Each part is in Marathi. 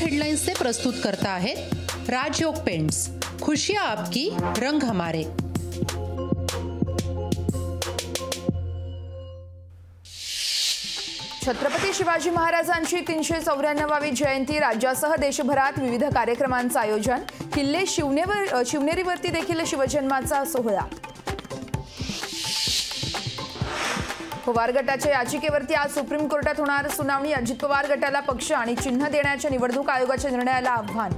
हेडलाइन्स से प्रस्तुत करता है राजयोग पेंट्स। खुशियां आपकी, रंग हमारे। छत्रपती शिवाजी महाराजांची 394वी जयंती राज्यासह देशभरात विविध कार्यक्रमांचं आयोजन। किल्ले शिवनेरीवरती देखील शिवजन्माचा सोहळा। पवार गटाच्या याचिकेवरती आज सुप्रीम कोर्टात होणार सुनावणी। अजित पवार गटाला पक्ष आणि चिन्ह देण्याच्या निवडणूक आयोगाच्या निर्णयाला आव्हान।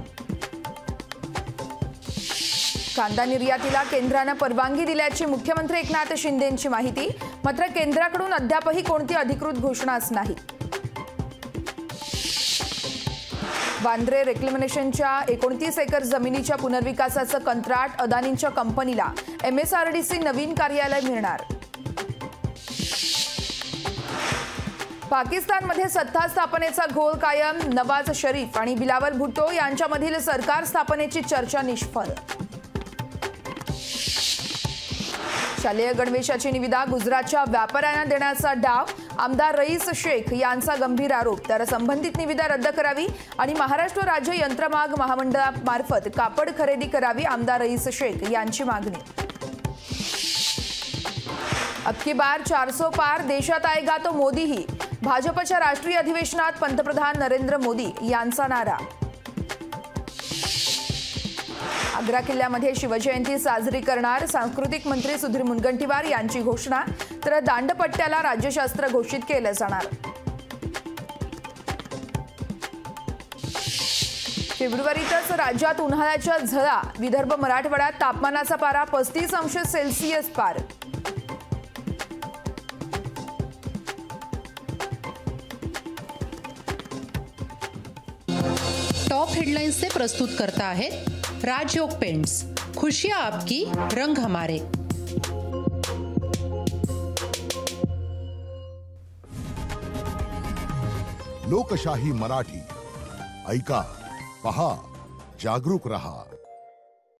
कांदा निर्यातीला केंद्राने परवानगी दिल्याची मुख्यमंत्री एकनाथ शिंदेंची माहिती। मात्र केंद्राकडून अद्यापही कोणती अधिकृत घोषणाच नाही। वांद्रे रेक्लेमेशनच्या 29 एकर जमिनीच्या पुनर्विकासाचं कंत्राट अदानींच्या कंपनीला MSRDC नवीन कार्यालय मिळणार। पाकिस्तानमध्ये सत्ता स्थापनेचा घोळ कायम। नवाज शरीफ आणि बिलावल भुट्टो यांच्यामधील सरकार स्थापनेची चर्चा निष्फळ। शालेय गणवेशाची निविदा गुजरातच्या व्यापाऱ्यांना देण्याचा डाव। आमदार रईस शेख यांचा गंभीर आरोप। तर संबंधित निविदा रद्द करावी आणि महाराष्ट्र राज्य यंत्रमाग महामंडळामार्फत कापड खरेदी करावी, आमदार रईस शेख यांची मागणी। अब की बार 400 पार, देशात आएगा तो मोदी ही। भाजपच्या राष्ट्रीय अधिवेशनात पंतप्रधान नरेंद्र मोदी यांचा नारा। आग्रा किल्ल्यामध्ये शिवजयंती साजरी करणार, सांस्कृतिक मंत्री सुधीर मुनगंटीवार यांची घोषणा। तर दांडपट्ट्याला राज्यशास्त्र घोषित केलं जाणार। फेब्रुवारीतच राज्यात उन्हाळ्याच्या झळा। विदर्भ मराठवाड्यात तापमानाचा पारा 35 अंश सेल्सिअस पार। टॉप हेडलाइन्स से प्रस्तुत करता है राजयोग पेंट्स। खुशियां आपकी, रंग हमारे। लोकशाही मराठी ऐका, पहा, जागरूक रहा।